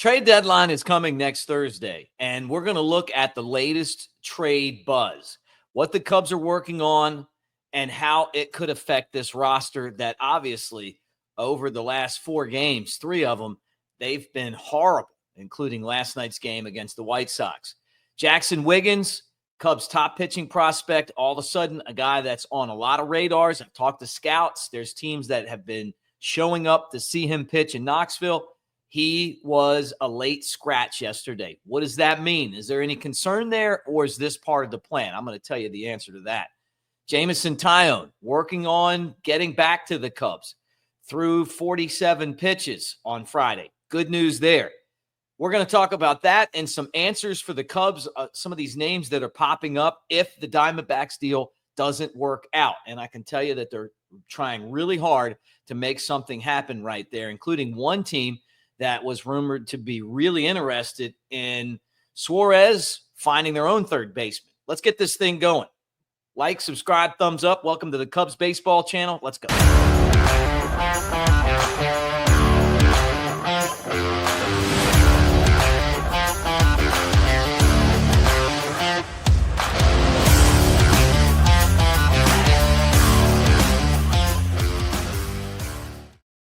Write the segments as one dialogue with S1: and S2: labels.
S1: Trade deadline is coming next Thursday, and we're going to look at the latest trade buzz, what the Cubs are working on, and how it could affect this roster that obviously over the last 4 games, 3 of them, they've been horrible, including last night's game against the White Sox. Jaxon Wiggins, Cubs' top pitching prospect, all of a sudden a guy that's on a lot of radars. I've talked to scouts. There's teams that have been showing up to see him pitch in Knoxville. He was a late scratch yesterday. What does that mean? Is there any concern there, or is this part of the plan? I'm going to tell you the answer to that. Jameson Taillon working on getting back to the Cubs, threw 47 pitches on Friday. Good news there. We're going to talk about that and some answers for the Cubs, some of these names that are popping up if the Diamondbacks deal doesn't work out. And I can tell you that they're trying really hard to make something happen right there, including one team that was rumored to be really interested in Suarez finding their own third baseman. Let's get this thing going. Like, subscribe, thumbs up. Welcome to the Cubs baseball channel. Let's go.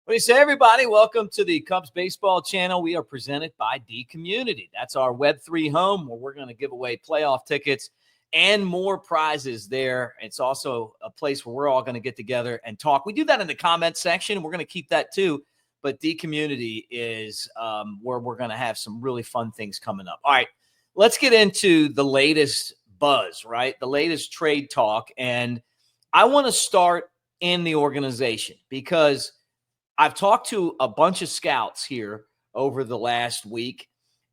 S1: What do you say, everybody? Welcome to the Cubs baseball channel. We are presented by D Community. That's our Web3 home where we're going to give away playoff tickets and more prizes there. It's also a place where we're all going to get together and talk. We do that in the comment section. We're going to keep that too. But D Community is where we're going to have some really fun things coming up. All right, let's get into the latest buzz, right? The latest trade talk. And I want to start in the organization because I've talked to a bunch of scouts here over the last week,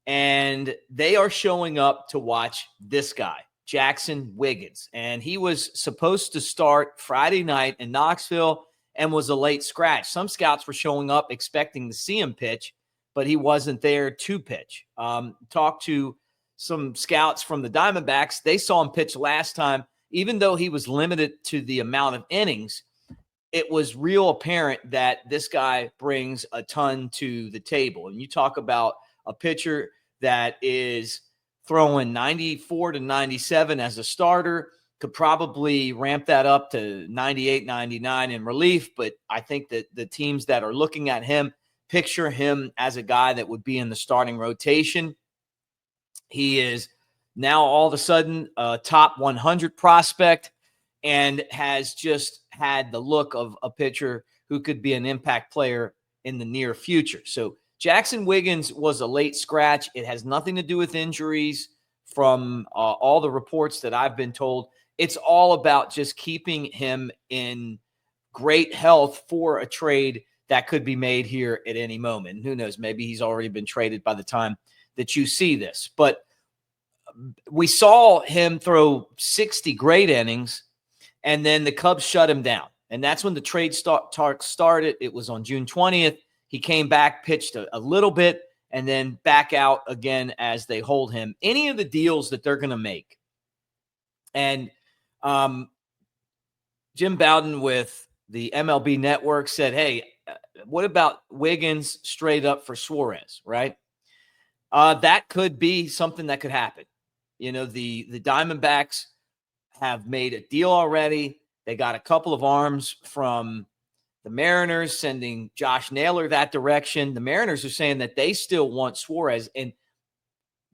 S1: and they are showing up to watch this guy, Jaxon Wiggins. And he was supposed to start Friday night in Knoxville and was a late scratch. Some scouts were showing up expecting to see him pitch, but he wasn't there to pitch. Talked to some scouts from the Diamondbacks. They saw him pitch last time. Even though he was limited to the amount of innings, it was real apparent that this guy brings a ton to the table. And you talk about a pitcher that is throwing 94 to 97 as a starter, could probably ramp that up to 98, 99 in relief. But I think that the teams that are looking at him picture him as a guy that would be in the starting rotation. He is now all of a sudden a top 100 prospect and has just had the look of a pitcher who could be an impact player in the near future. So Jaxon Wiggins was a late scratch. It has nothing to do with injuries from all the reports that I've been told. It's all about just keeping him in great health for a trade that could be made here at any moment. And who knows, maybe he's already been traded by the time that you see this. But we saw him throw 60 great innings, and then the Cubs shut him down. And that's when the trade talk started. It was on June 20th. He came back, pitched a little bit, and then back out again as they hold him. Any of the deals that they're going to make. And Jim Bowden with the MLB Network said, hey, what about Wiggins straight up for Suarez, right? That could be something that could happen. You know, the Diamondbacks have made a deal already. They got a couple of arms from the Mariners sending Josh Naylor that direction. The Mariners are saying that they still want Suarez. And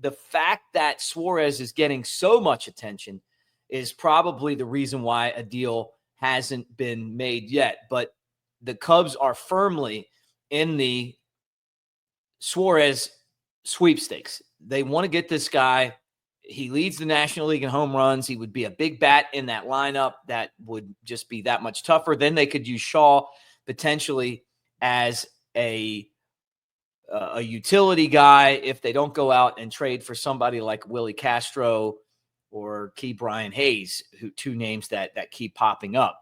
S1: the fact that Suarez is getting so much attention is probably the reason why a deal hasn't been made yet. But the Cubs are firmly in the Suarez sweepstakes. They want to get this guy. He leads the National League in home runs. He would be a big bat in that lineup. That would just be that much tougher. Then they could use Shaw potentially as a utility guy if they don't go out and trade for somebody like Willie Castro or Key Brian Hayes, two names that keep popping up.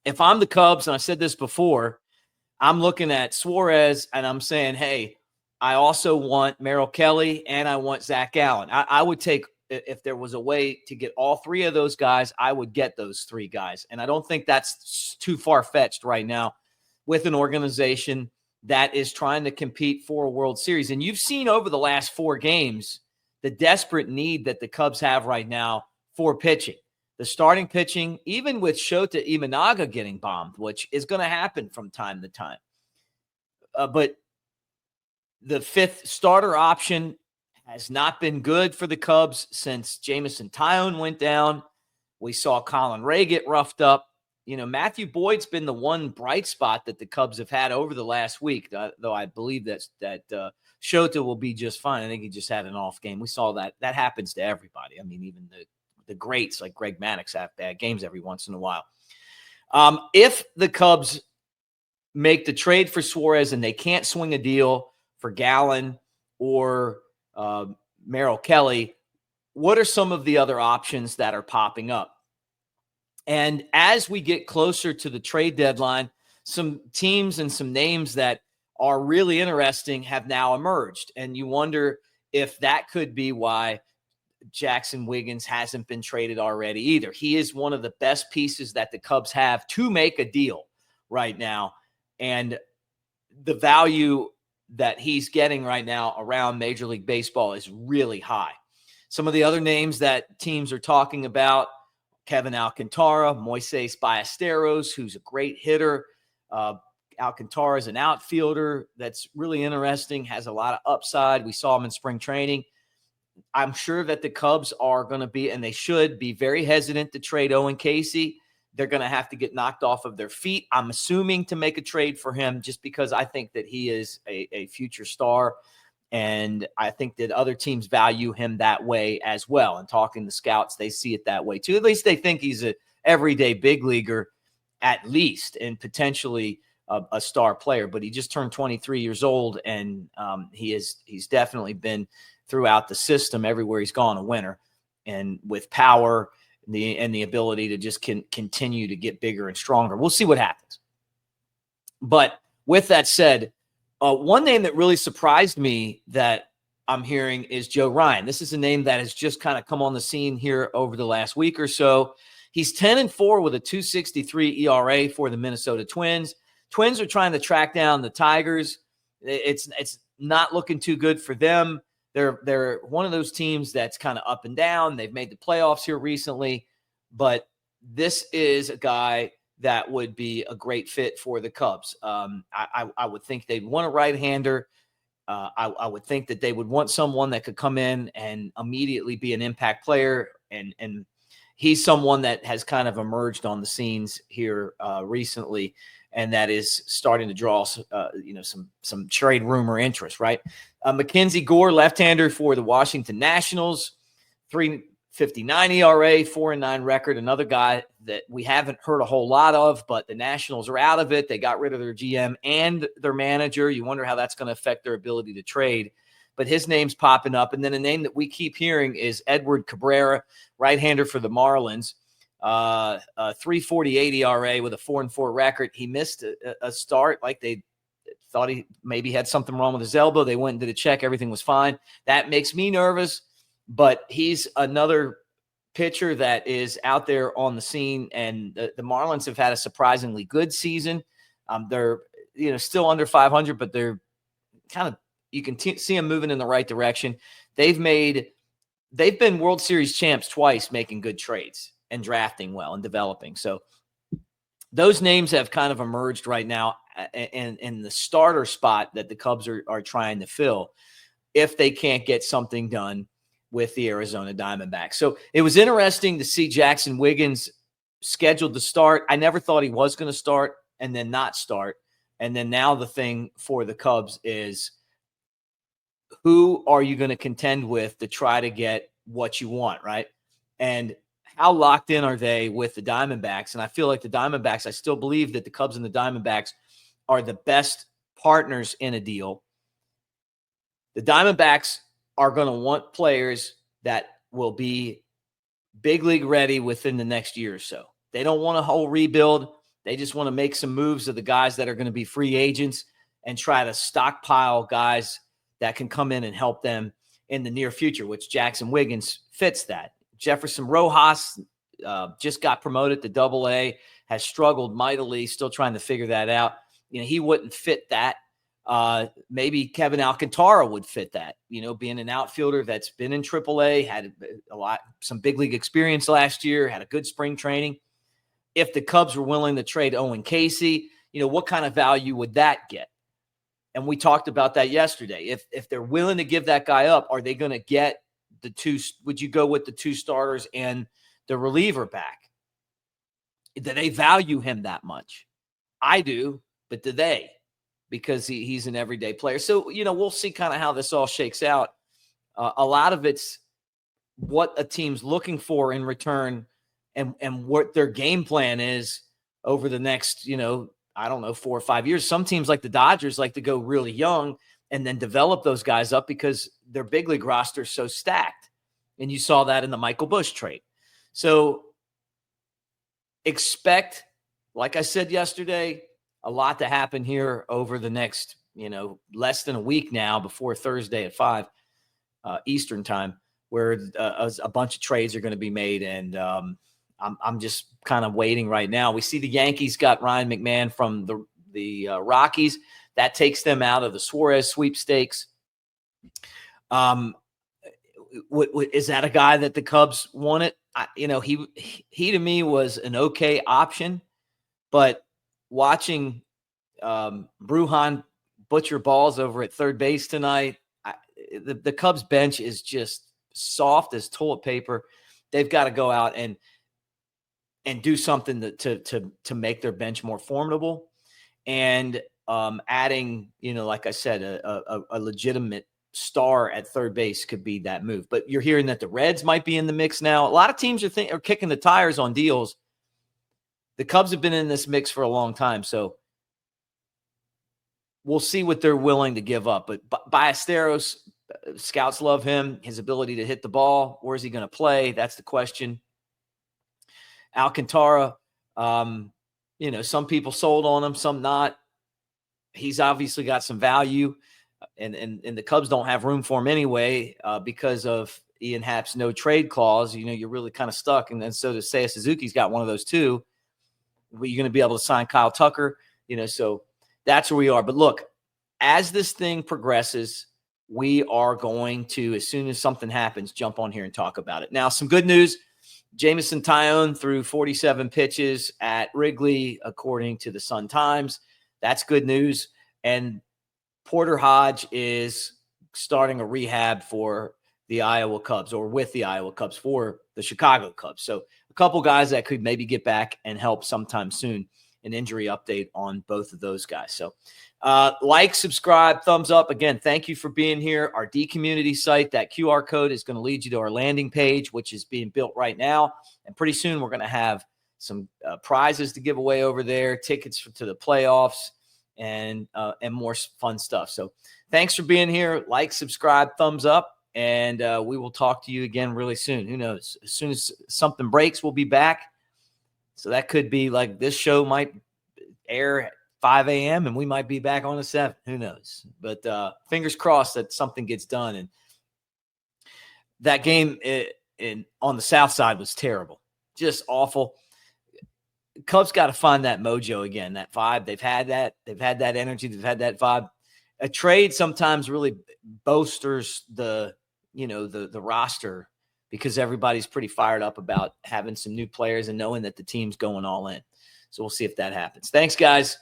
S1: If I'm the Cubs, and I said this before, I'm looking at Suarez and I'm saying, hey, I also want Merrill Kelly and I want Zach Allen. I would take, if there was a way to get all 3 of those guys, I would get those 3 guys. And I don't think that's too far-fetched right now with an organization that is trying to compete for a World Series. And you've seen over the last 4 games the desperate need that the Cubs have right now for pitching. The starting pitching, even with Shota Imanaga getting bombed, which is going to happen from time to time. But the 5th starter option has not been good for the Cubs since Jameson Taillon went down. We saw Colin Ray get roughed up. Matthew Boyd's been the one bright spot that the Cubs have had over the last week, though I believe that Shota will be just fine. I think he just had an off game. We saw that. That happens to everybody. I mean, even the greats like Greg Maddux have bad games every once in a while. If the Cubs make the trade for Suarez and they can't swing a deal for Gallen or Merrill Kelly, what are some of the other options that are popping up? And as we get closer to the trade deadline, some teams and some names that are really interesting have now emerged. And you wonder if that could be why Jaxon Wiggins hasn't been traded already either. He is one of the best pieces that the Cubs have to make a deal right now. And the value that he's getting right now around Major League Baseball is really high. Some of the other names that teams are talking about: Kevin Alcantara, Moises Ballesteros, who's a great hitter. Alcantara is an outfielder that's really interesting, has a lot of upside. We saw him in spring training. I'm sure that the Cubs are going to be, and they should be, very hesitant to trade Owen Casey. They're going to have to get knocked off of their feet, I'm assuming, to make a trade for him, just because I think that he is a future star. And I think that other teams value him that way as well. And talking to scouts, they see it that way too. At least they think he's an everyday big leaguer, at least, and potentially a star player. But he just turned 23 years old, and he's definitely been throughout the system everywhere he's gone a winner, and with power and the ability to just continue to get bigger and stronger. We'll see what happens. But with that said, one name that really surprised me that I'm hearing is Joe Ryan. This is a name that has just kind of come on the scene here over the last week or so. He's 10-4 with a 2.63 ERA for the Minnesota Twins. Twins are trying to track down the Tigers. It's not looking too good for them. They're one of those teams that's kind of up and down. They've made the playoffs here recently, but this is a guy that would be a great fit for the Cubs. I would think they'd want a right-hander. I would think that they would want someone that could come in and immediately be an impact player. And he's someone that has kind of emerged on the scenes here recently, and that is starting to draw some trade rumor interest, right? Mackenzie Gore, left-hander for the Washington Nationals, 3.59 ERA, 4-9 record. Another guy that we haven't heard a whole lot of, but the Nationals are out of it. They got rid of their GM and their manager. You wonder how that's going to affect their ability to trade. But his name's popping up. And then a name that we keep hearing is Edward Cabrera, right-hander for the Marlins. 3.48 ERA with a 4-4 record. He missed a start, like they thought he maybe had something wrong with his elbow. They went and did a check. Everything was fine. That makes me nervous, but he's another pitcher that is out there on the scene. And the Marlins have had a surprisingly good season. They're still under 500, but they're kind of, you can see them moving in the right direction. They've been World Series champs twice, making good trades and drafting well and developing. So those names have kind of emerged right now in the starter spot that the Cubs are trying to fill if they can't get something done with the Arizona Diamondbacks. So it was interesting to see Jaxon Wiggins scheduled to start. I never thought he was going to start and then not start. And then now the thing for the Cubs is, who are you going to contend with to try to get what you want, right? And how locked in are they with the Diamondbacks? And I feel like the Diamondbacks, I still believe that the Cubs and the Diamondbacks are the best partners in a deal. The Diamondbacks are going to want players that will be big league ready within the next year or so. They don't want a whole rebuild. They just want to make some moves of the guys that are going to be free agents and try to stockpile guys that can come in and help them in the near future, which Jaxon Wiggins fits that. Jefferson Rojas just got promoted to Double-A, has struggled mightily, still trying to figure that out. He wouldn't fit that. Maybe Kevin Alcantara would fit that, being an outfielder that's been in AAA, had some big league experience last year, had a good spring training. If the Cubs were willing to trade Owen Casey, what kind of value would that get? And we talked about that yesterday. If they're willing to give that guy up, are they going to get the two? Would you go with the two starters and the reliever back? Do they value him that much? I do, but do they? Because he's an everyday player. So, we'll see kind of how this all shakes out. A lot of it's what a team's looking for in return and what their game plan is over the next, 4 or 5 years. Some teams like the Dodgers like to go really young and then develop those guys up because their big league roster is so stacked. And you saw that in the Michael Busch trade. So expect, like I said yesterday, a lot to happen here over the next, less than a week now before Thursday at 5 Eastern time, where a bunch of trades are going to be made. And I'm just kind of waiting right now. We see the Yankees got Ryan McMahon from the Rockies. That takes them out of the Suarez sweepstakes. Is that a guy that the Cubs wanted? He to me was an okay option, but watching Brujan butcher balls over at third base tonight, the Cubs bench is just soft as toilet paper. They've got to go out and do something to make their bench more formidable. And adding, like I said, a legitimate star at third base could be that move. But you're hearing that the Reds might be in the mix now. A lot of teams are kicking the tires on deals. The Cubs have been in this mix for a long time, so we'll see what they're willing to give up. But Ballesteros, scouts love him, his ability to hit the ball. Where is he going to play? That's the question. Alcantara, some people sold on him, some not. He's obviously got some value, and the Cubs don't have room for him anyway because of Ian Happ's no trade clause. You're really kind of stuck. And then so does Seiya Suzuki's got one of those too. But you're going to be able to sign Kyle Tucker, so that's where we are. But look, as this thing progresses, we are going to, as soon as something happens, jump on here and talk about it. Now, some good news. Jameson Taillon threw 47 pitches at Wrigley, according to the Sun-Times. That's good news. And Porter Hodge is starting a rehab for the Iowa Cubs, or with the Iowa Cubs for the Chicago Cubs. So a couple guys that could maybe get back and help sometime soon. An injury update on both of those guys. So like, subscribe, thumbs up. Again, thank you for being here. Our D Community site, that QR code is going to lead you to our landing page, which is being built right now. And pretty soon we're going to have some prizes to give away over there, tickets to the playoffs, and more fun stuff. So thanks for being here. Like, subscribe, thumbs up, and we will talk to you again really soon. Who knows? As soon as something breaks, we'll be back. So that could be like this show might air at 5 a.m. and we might be back on at 7. Who knows? But fingers crossed that something gets done. And that game on the South Side was terrible. Just awful. Cubs got to find that mojo again, that vibe. They've had that. They've had that energy. They've had that vibe. A trade sometimes really bolsters the roster, because everybody's pretty fired up about having some new players and knowing that the team's going all in. So we'll see if that happens. Thanks, guys.